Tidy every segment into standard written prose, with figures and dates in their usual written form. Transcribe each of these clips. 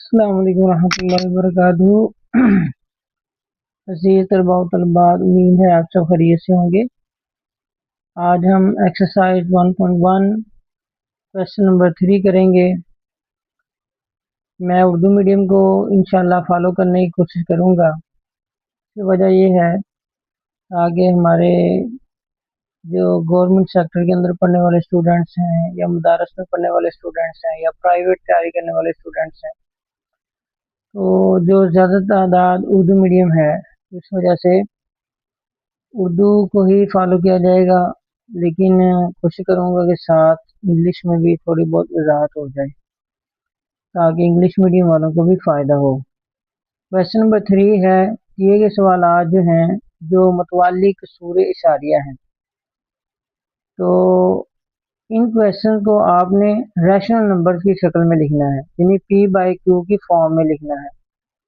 अस्सलाम वालेकुम रहमतुल्लाहि व बरकातुहू। अज़ीज़ तलबा व तलबात, उम्मीद है आप सब खैरियत से होंगे। आज हम एक्सरसाइज 1.1 क्वेश्चन नंबर 3 करेंगे। मैं उर्दू मीडियम को इंशाल्लाह फॉलो करने की कोशिश करूँगा। इसकी वजह ये है ताकि हमारे जो गवर्नमेंट सेक्टर के अंदर पढ़ने वाले स्टूडेंट्स हैं या मदारस में पढ़ने वाले स्टूडेंट्स हैं या प्राइवेट तैयारी करने वाले स्टूडेंट्स हैं, तो जो ज़्यादा तादाद उर्दू मीडियम है, इस वजह से उर्दू को ही फॉलो किया जाएगा। लेकिन कोशिश करूँगा कि साथ इंग्लिश में भी थोड़ी बहुत वजाहत हो जाए ताकि इंग्लिश मीडियम वालों को भी फ़ायदा हो। क्वेश्चन नंबर 3 है, दिए गए सवालात जो हैं जो मुतवाली कसूर इशारिया हैं, तो इन क्वेश्चन को आपने रैशनल नंबर की शक्ल में लिखना है, यानी पी बाई क्यू की फॉर्म में लिखना है।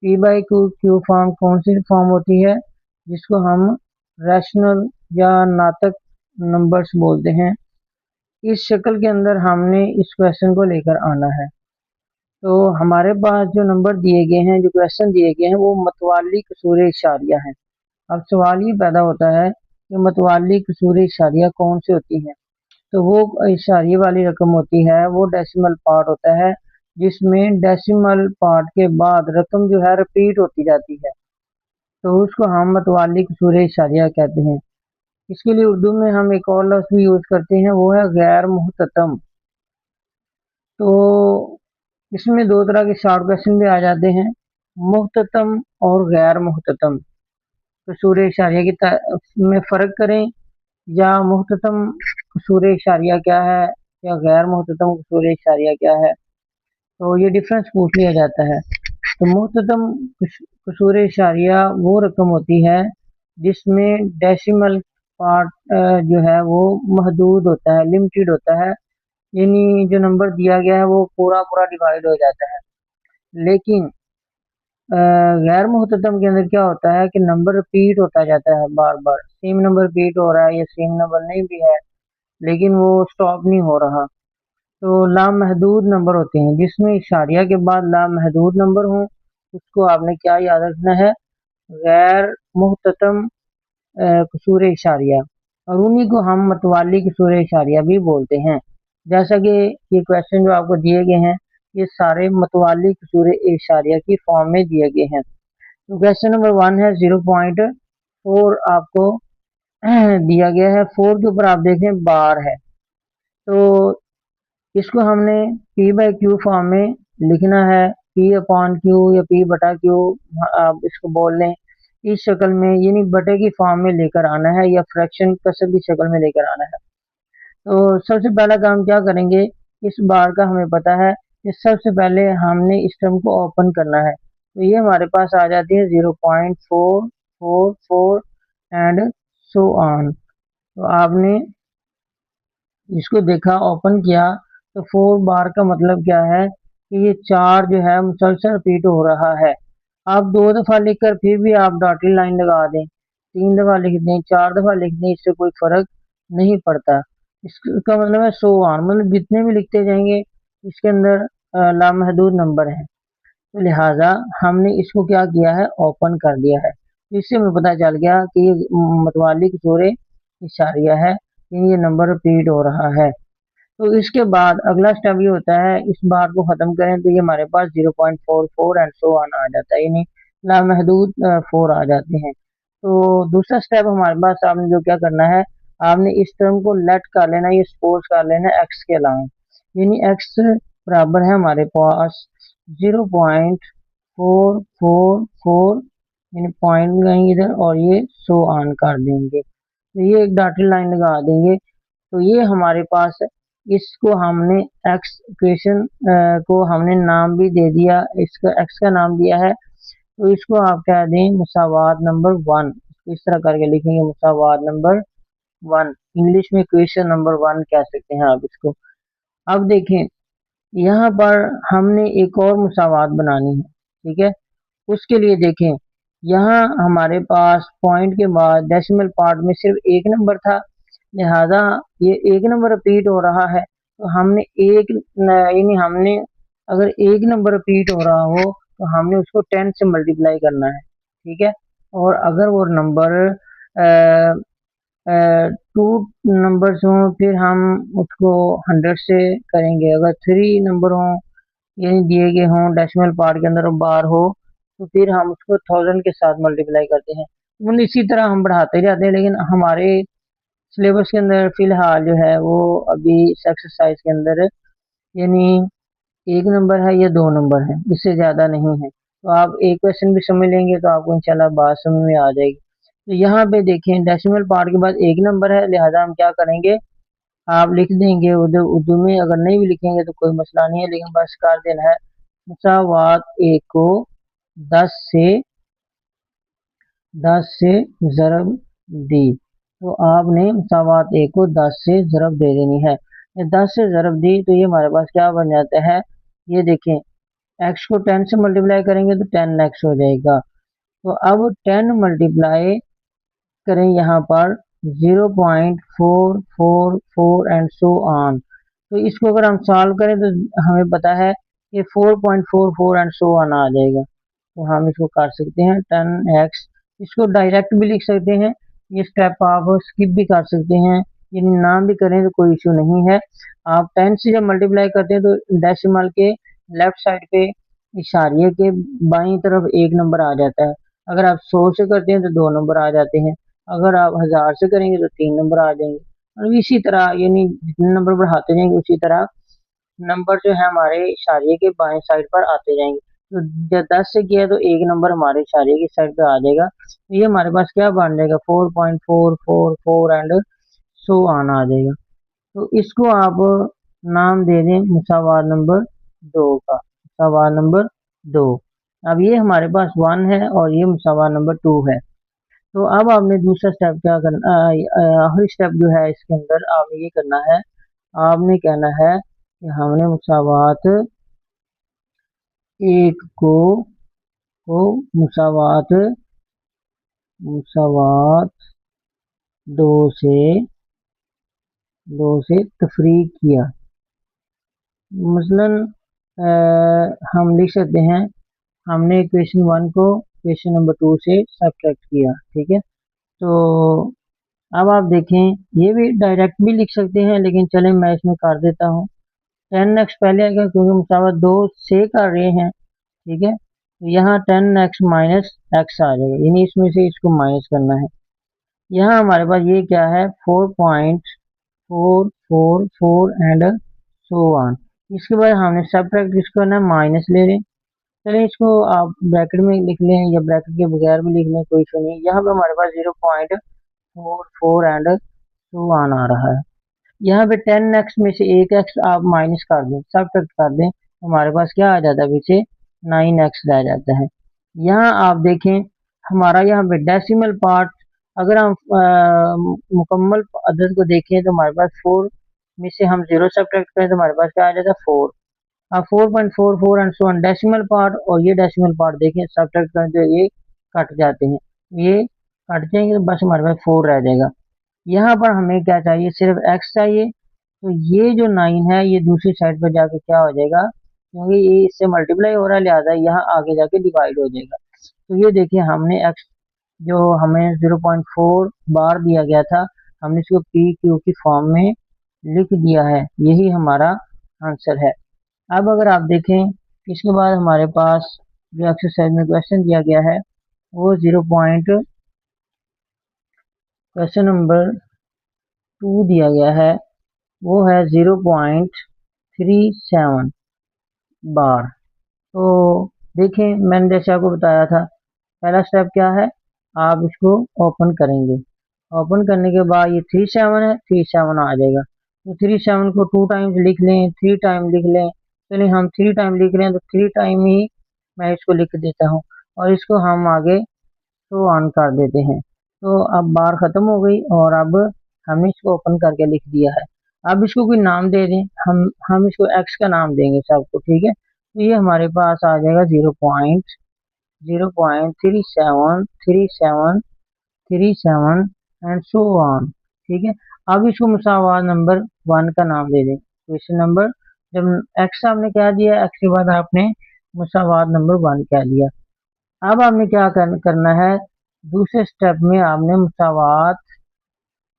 पी बाई क्यू फॉर्म कौन सी फॉर्म होती है? जिसको हम रैशनल या नातक नंबर्स बोलते हैं। इस शक्ल के अंदर हमने इस क्वेश्चन को लेकर आना है। तो हमारे पास जो नंबर दिए गए हैं, जो क्वेश्चन दिए गए हैं, वो मतवाली कसूर इशारिया हैं। अब सवाल ये पैदा होता है कि मतवाली कसूर इशारिया कौन सी होती हैं? तो वो इशारिये वाली रकम होती है, वो डेसिमल पार्ट होता है जिसमें डेसिमल पार्ट के बाद रकम जो है रिपीट होती जाती है, तो उसको हम मतवाली कसूर इशारिया कहते हैं। इसके लिए उर्दू में हम एक और लफ्ज़ भी यूज़ करते हैं, वो है गैर मुहततम। तो इसमें दो तरह के शॉर्ट क्वेश्चन भी आ जाते हैं, मुहततम और गैर मुहततम। कसूर इशारिया की में फ़र्क करें, या मुहततम कसूर इशारिया क्या है या गैर मुहततम कसूर इशारिया क्या है, तो ये डिफरेंस पूछ लिया जाता है। तो मुहततम कसूर इशारिया वो रकम होती है जिसमें डेसिमल पार्ट जो है वो महदूद होता है, लिमिटेड होता है, यानी जो नंबर दिया गया है वो पूरा पूरा डिवाइड हो जाता है। लेकिन गैर मुहततम के अंदर क्या होता है कि नंबर रिपीट होता जाता है, बार बार सेम नंबर रिपीट हो रहा है या सेम नंबर नहीं भी है लेकिन वो स्टॉप नहीं हो रहा। तो लामहदूद नंबर होते हैं जिसमें इशारिया के बाद लामहदूद नंबर हो, उसको आपने क्या याद रखना है? गैर मुहततम कसूर इशारिया, और उन्हीं को हम मतवाली कसूर इशारिया भी बोलते हैं। जैसा कि ये क्वेश्चन जो आपको दिए गए हैं, ये सारे मतवाली कसूर इशारिया की फॉर्म में दिए गए हैं। तो क्वेश्चन नंबर 1 है 0.4 आपको दिया गया है। 4 के ऊपर आप देखें बार है, तो इसको हमने पी बाई क्यू फॉर्म में लिखना है, पी अपॉन क्यू या पी बटा क्यू आप इसको बोल लें, इस शक्ल में, यानी बटे की फॉर्म में लेकर आना है या फ्रैक्शन कसर की शक्ल में लेकर आना है। तो सबसे पहला काम क्या करेंगे, इस बार का हमें पता है कि सबसे पहले हमने इस टर्म को ओपन करना है, तो ये हमारे पास आ जाती है 0.444 एंड सो ऑन। तो आपने इसको देखा, ओपन किया, तो 4 बार का मतलब क्या है कि ये 4 जो है मुसलसल रिपीट हो रहा है। आप 2 दफ़ा लिखकर फिर भी आप डॉटेड लाइन लगा दें, 3 दफ़ा लिख दें, 4 दफ़ा लिख दें, इससे कोई फ़र्क नहीं पड़ता। इसका मतलब है सो ऑन, मतलब जितने भी लिखते जाएंगे इसके अंदर लामहदूद नंबर हैं, तो लिहाजा हमने इसको क्या किया है, ओपन कर दिया है। इससे हमें पता चल गया कि ये मतवाली कसूर इशारिया है, ये नंबर रिपीट हो रहा है। तो इसके बाद अगला स्टेप ये होता है, इस बार को ख़त्म करें तो ये हमारे पास 0.44 एंड सो ऑन आ जाता है, यानी लामहदूद 4 आ जाते हैं। तो दूसरा स्टेप हमारे पास, आपने जो क्या करना है, आपने इस टर्म को लेट कर लेना, ये सपोज कर लेना एक्स के अलावा, यानी एक्स बराबर है हमारे पास 0.444, यानी पॉइंट लगाएंगे इधर और ये सो ऑन कर देंगे, तो ये एक डॉटेड लाइन लगा देंगे। तो ये हमारे पास, इसको हमने एक्स इक्वेशन को हमने नाम भी दे दिया, इसका एक्स का नाम दिया है, तो इसको आप कह दें मुसावात नंबर 1। इस तरह करके लिखेंगे मुसावात नंबर 1, इंग्लिश में इक्वेशन नंबर 1 कह सकते हैं आप इसको। अब देखें, यहाँ पर हमने एक और मुसावात बनानी है, ठीक है। उसके लिए देखें, यहाँ हमारे पास पॉइंट के बाद डेसिमल पार्ट में सिर्फ एक नंबर था, लिहाजा ये एक नंबर रिपीट हो रहा है, तो हमने एक, यानी हमने अगर एक नंबर रिपीट हो रहा हो तो हमने उसको 10 से मल्टीप्लाई करना है, ठीक है। और अगर वो नंबर टू नंबर्स हों फिर हम उसको 100 से करेंगे। अगर 3 नंबर हों यानी दिए गए हों डेसिमल पार्ट के अंदर और बार हो तो फिर हम उसको 1000 के साथ मल्टीप्लाई करते हैं। मतलब इसी तरह हम बढ़ाते जाते हैं, लेकिन हमारे सिलेबस के अंदर फिलहाल जो है वो अभी इस एक्सरसाइज के अंदर यानी एक नंबर है या दो नंबर है, इससे ज़्यादा नहीं है। तो आप एक क्वेश्चन भी समझ लेंगे तो आपको इंशाल्लाह बात समझ में आ जाएगी। तो यहाँ पे देखें डेसिमल पार्ट के बाद एक नंबर है, लिहाजा हम क्या करेंगे, आप लिख देंगे उर्दू उर्दू में। अगर नहीं भी लिखेंगे तो कोई मसला नहीं है, लेकिन बस कर देना है मुसावात ए को 10 से 10 से ज़रब दी। तो आपने मुसावात ए को 10 से ज़रब दे देनी है। 10 से ज़रब दी तो ये हमारे पास क्या बन जाता है, ये देखें एक्स को 10 से मल्टीप्लाई करेंगे तो 10x हो जाएगा। तो अब 10 मल्टीप्लाई करें यहाँ पर 0.444 एंड सो ऑन। तो इसको अगर हम सॉल्व करें तो हमें पता है कि 4.44 एंड सो ऑन आ जाएगा। तो हम इसको कर सकते हैं 10x। इसको डायरेक्ट भी लिख सकते हैं, ये स्टेप आप स्किप भी कर सकते हैं, ये नाम भी करें तो कोई इशू नहीं है। आप 10 से जब मल्टीप्लाई करते हैं तो डेसिमल के लेफ्ट साइड पे इशारिये के बाईं तरफ एक नंबर आ जाता है। अगर आप 100 से करते हैं तो दो नंबर आ जाते हैं, अगर आप 1000 से करेंगे तो तीन नंबर आ जाएंगे। और इसी तरह यानी जितने नंबर बढ़ाते जाएंगे उसी तरह नंबर जो है हमारे इशारे के बाएं साइड पर आते जाएंगे। तो जब 10 से किया तो एक नंबर हमारे इशारे की साइड पे आ जाएगा। तो ये हमारे पास क्या बन जाएगा 4.444 एंड सो ऑन आ जाएगा। तो इसको आप नाम दे दें मुसावार नंबर 2 का, मुसावार नंबर 2। अब ये हमारे पास 1 है और ये मुसावार नंबर 2 है। तो अब आपने दूसरा स्टेप क्या करना, आखिरी स्टेप जो है इसके अंदर आपने ये करना है, आपने कहना है कि हमने मुसावात एक को मुसावात मुसावात दो से तफरीक किया। मसलन हम लिख सकते हैं हमने क्वेश्चन 1 को क्वेश्चन नंबर 2 से सब्ट्रैक्ट किया, ठीक है। तो अब आप देखें ये भी डायरेक्ट भी लिख सकते हैं, लेकिन चलें मैं इसमें कर देता हूँ। 10x पहले आएगा क्योंकि मुसावत 2 से कर रहे हैं, ठीक है। तो यहाँ 10x माइनस एक्स आ जाएगा, यानी इसमें से इसको माइनस करना है। यहाँ हमारे पास ये क्या है 4.444 एंड सो ऑन। इसके बाद हमने सब्ट्रैक्ट किसको करना है, माइनस ले लें। चलिए इसको आप ब्रैकेट में लिख लें या ब्रैकेट के बगैर भी लिख लें, कोई इशू नहीं। यहाँ पे हमारे पास 0.44 एंड सो ऑन आ रहा है। यहाँ पे 10x में से एक x आप माइनस कर दें, सब्ट्रैक्ट कर दें, हमारे पास क्या आ जाता है पीछे 9x रह जाता है। यहाँ आप देखें हमारा यहाँ पे डेसिमल पार्ट, अगर हम मुकम्मल अदद को देखें तो हमारे पास 4 में से हम 0 सब्ट्रैक्ट करें तो हमारे पास क्या आ जाता है 4। अब 4.44 and so on decimal part और ये डेसिमल पार्ट देखें सब्ट्रैक्ट करें तो ये कट जाते हैं, ये कट जाएंगे तो बस हमारे पास 4 रह जाएगा। यहाँ पर हमें क्या चाहिए, सिर्फ x चाहिए। तो ये जो 9 है ये दूसरी साइड पर जाके क्या हो जाएगा, क्योंकि ये इससे मल्टीप्लाई हो रहा है लिहाजा यहाँ आगे जाके डिवाइड हो जाएगा। तो ये देखिए हमने x जो हमें 0.4 बार दिया गया था हमने इसको पी क्यू की फॉर्म में लिख दिया है, यही हमारा आंसर है। अब अगर आप देखें इसके बाद हमारे पास जो एक्सरसाइज में क्वेश्चन दिया गया है वो क्वेश्चन नंबर 2 दिया गया है, वो है 0.37 बार। तो देखें मैंने जैसे आपको बताया था पहला स्टेप क्या है, आप इसको ओपन करेंगे, ओपन करने के बाद ये 37 है, 37 आ जाएगा। तो 37 को 2 टाइम्स लिख लें, 3 टाइम लिख लें। चलिए हम 3 टाइम लिख रहे हैं तो 3 टाइम ही मैं इसको लिख देता हूँ और इसको हम आगे शो ऑन कर देते हैं। तो अब बार ख़त्म हो गई और अब हमने इसको ओपन करके लिख दिया है। अब इसको कोई नाम दे दें, हम इसको एक्स का नाम देंगे सबको, ठीक है। तो ये हमारे पास आ जाएगा 0.373737 एंड सो ऑन, ठीक है। अब इसको मुसावात नंबर 1 का नाम दे दें, क्वेश्चन नंबर जब x आपने क्या दिया, x के बाद आपने मुसावात नंबर 1 क्या दिया। अब आपने क्या करना है, दूसरे स्टेप में आपने मुसावात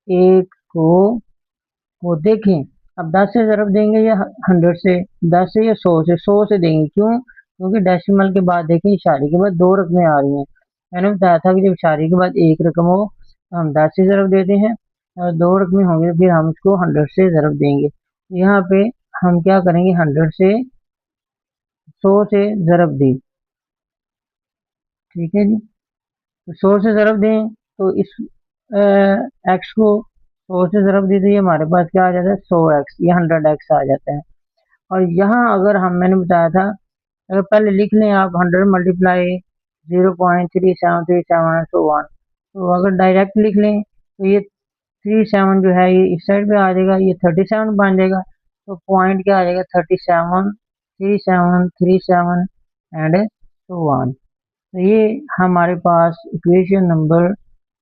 1 को देखें। अब 10 से ज़रब देंगे या 100 से, 10 से या 100 से, 100 से देंगे। क्यों? क्योंकि डेसिमल के बाद देखें इशारे के बाद 2 रकमें आ रही हैं। मैंने बताया था कि जब इशारे के बाद 1 रकम हो तो हम 10 से ज़रब देते हैं, और 2 रकमें होंगे तो फिर हम उसको 100 से ज़रब देंगे। यहाँ पे हम क्या करेंगे, 100 से 100 से ज़रब दें। ठीक है जी, तो 100 से ज़रब दें तो इस एक्स को 100 से ज़रब दे दिए, हमारे पास क्या आ जाता है 100x, ये 100x आ जाता है। और यहाँ अगर मैंने बताया था, अगर पहले लिख लें आप 100 मल्टीप्लाई 0.3737 एंड सो ऑन, तो अगर डायरेक्ट लिख लें तो ये 37 जो है ये इस साइड पे आ जाएगा, ये 37 बन जाएगा। तो पॉइंट क्या आ जाएगा 37 37 37 एंड सो ऑन। तो ये हमारे पास इक्वेशन नंबर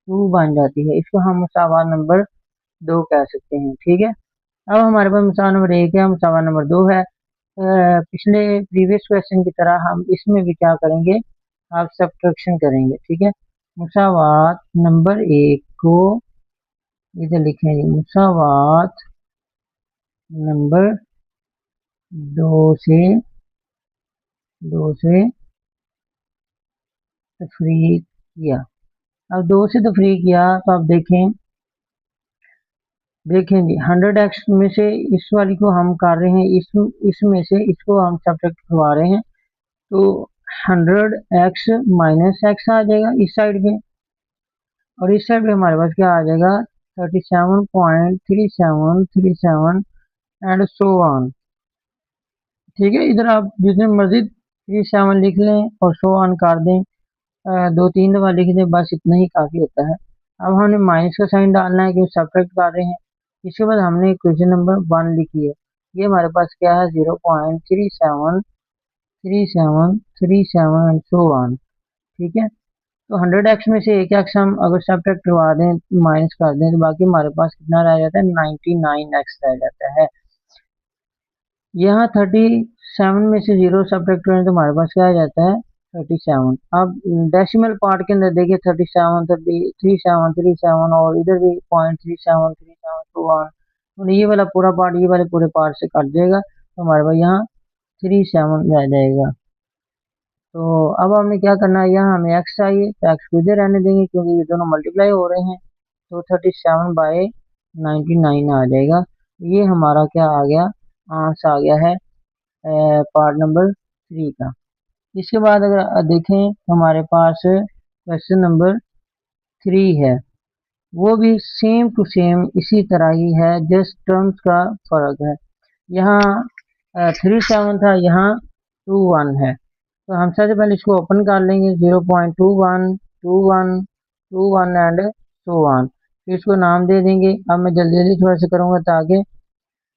2 बन जाती है। इसको हम मुसावात नंबर 2 कह सकते हैं। ठीक है, अब हमारे पास मुसावात नंबर 1 है, मुसावात नंबर 2 है। पिछले प्रीवियस क्वेश्चन की तरह हम इसमें भी क्या करेंगे, आप सब्ट्रैक्शन करेंगे। ठीक है, मुसावात नंबर 1 को इधर लिखेंगे, मुसावात नंबर 2 से तफरीक किया। अब 2 से तफरीक किया तो आप देखें जी 100x में से इस वाली को हम कर रहे हैं, इसमें से इसको हम सब्ट्रैक्ट करवा रहे हैं, तो 100x माइनस एक्स आ जाएगा इस साइड पे, और इस साइड पे हमारे पास क्या आ जाएगा 37.3737 एंड सो ऑन। ठीक है, इधर आप जितने मर्जी 37 लिख लें और सो ऑन कर दें, 2-3 दफा लिख दें, बस इतना ही काफी होता है। अब हमने माइनस का साइन डालना है क्योंकि सब्ट्रैक्ट कर रहे हैं। इसके बाद हमने क्वेश्चन नंबर 1 लिखी है, ये हमारे पास क्या है 0.373737 एंड सो ऑन। ठीक है, तो 100x में से एक एक्स हम अगर सब्ट्रैक्ट करवा दें, माइनस कर दें, तो बाकी हमारे पास कितना रह जाता है 99x रह जाता है। यहाँ 37 में से 0 सब्ट्रैक्ट करें तो हमारे पास क्या आ जाता है 37। अब डेसिमल पार्ट के अंदर देखिए 37 और इधर भी 0.3737 टू 1, तो ये वाला पूरा पार्ट ये वाले पूरे पार्ट से कट जाएगा, तो हमारे पास यहाँ 37 रह जाएगा। तो अब हमने क्या करना है, यहाँ हमें x चाहिए तो x को इधर रहने देंगे क्योंकि ये दोनों मल्टीप्लाई हो रहे हैं, तो 37/99 आ जाएगा। ये हमारा क्या आ गया, आंसर आ गया है पार्ट नंबर 3 का। इसके बाद अगर देखें तो हमारे पास क्वेश्चन नंबर 3 है, वो भी सेम टू सेम इसी तरह ही है, जस्ट टर्म्स का फर्क है। यहाँ 37 था, यहाँ 21 है, तो हम सबसे पहले इसको ओपन कर लेंगे 0.21 एंड सो ऑन, फिर इसको नाम दे देंगे। अब मैं जल्दी जल्दी थोड़ा सा करूँगा ताकि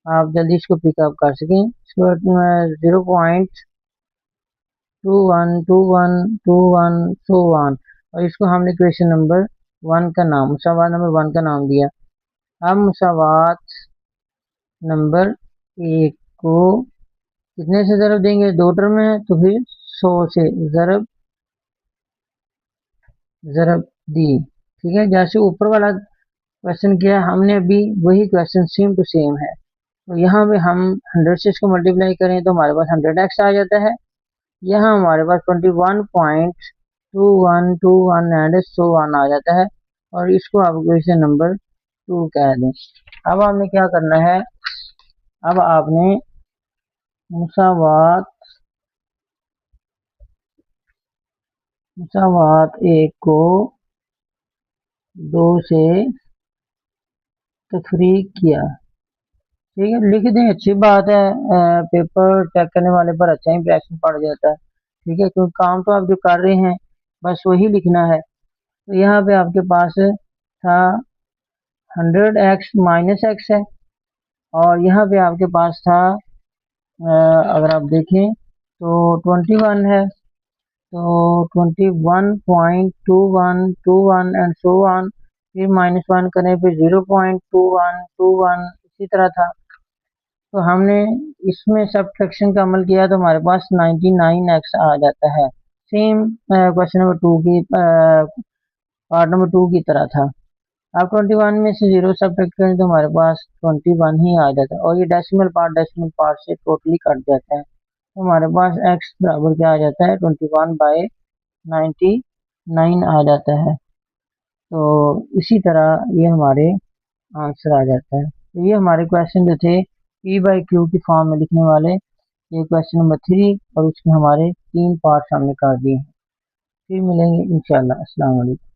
आप जल्दी इसको पिकअप कर सकें। इसको 0.21 सो ऑन, और इसको हमने क्वेश्चन नंबर 1 का नाम, मुसावात नंबर 1 का नाम दिया। अब मुसावात नंबर 1 को कितने से ज़रब देंगे, 2 टर्म है तो फिर 100 से ज़रब दी। ठीक है, जैसे ऊपर वाला क्वेश्चन किया हमने अभी, वही क्वेश्चन सेम टू सेम है। तो यहाँ पे हम 100 से इसको मल्टीप्लाई करें तो हमारे पास 100x आ जाता है। यहाँ हमारे पास 21.2121 एंड सो ऑन आ जाता है, और इसको आप क्वेश्चन नंबर 2 कह दें। अब आपने क्या करना है, अब आपने मुसावात 1 को 2 से तफरीक किया। ठीक है, लिख दें, अच्छी बात है, पेपर चेक करने वाले पर अच्छा इंप्रेशन पड़ जाता है। ठीक है, क्योंकि काम तो आप जो कर रहे हैं बस वही लिखना है। तो यहाँ पे आपके पास था 100x माइनस एक्स है, और यहाँ पे आपके पास था अगर आप देखें तो 21 है, तो 21.2121 एंड सो ऑन, फिर -1 करें, फिर 0.2121 इसी तरह था। तो हमने इसमें सब्ट्रैक्शन का अमल किया तो हमारे पास 99x आ जाता है। सेम क्वेश्चन नंबर 2 की पार्ट नंबर 2 की तरह था। अब 21 में से 0 सब्ट्रैक्ट करें तो हमारे पास 21 ही आ जाता है, और ये डेसिमल पार्ट से टोटली कट जाता है, तो हमारे पास x बराबर क्या आ जाता है, 21/99 आ जाता है। तो इसी तरह ये हमारे आंसर आ जाता है। तो ये हमारे क्वेश्चन जो थे P बाई क्यू की फॉर्म में लिखने वाले, ये क्वेश्चन नंबर 3 और उसके हमारे 3 पार्ट हमने कर दिए हैं। फिर मिलेंगे इंशाल्लाह। अस्सलाम वालेकुम।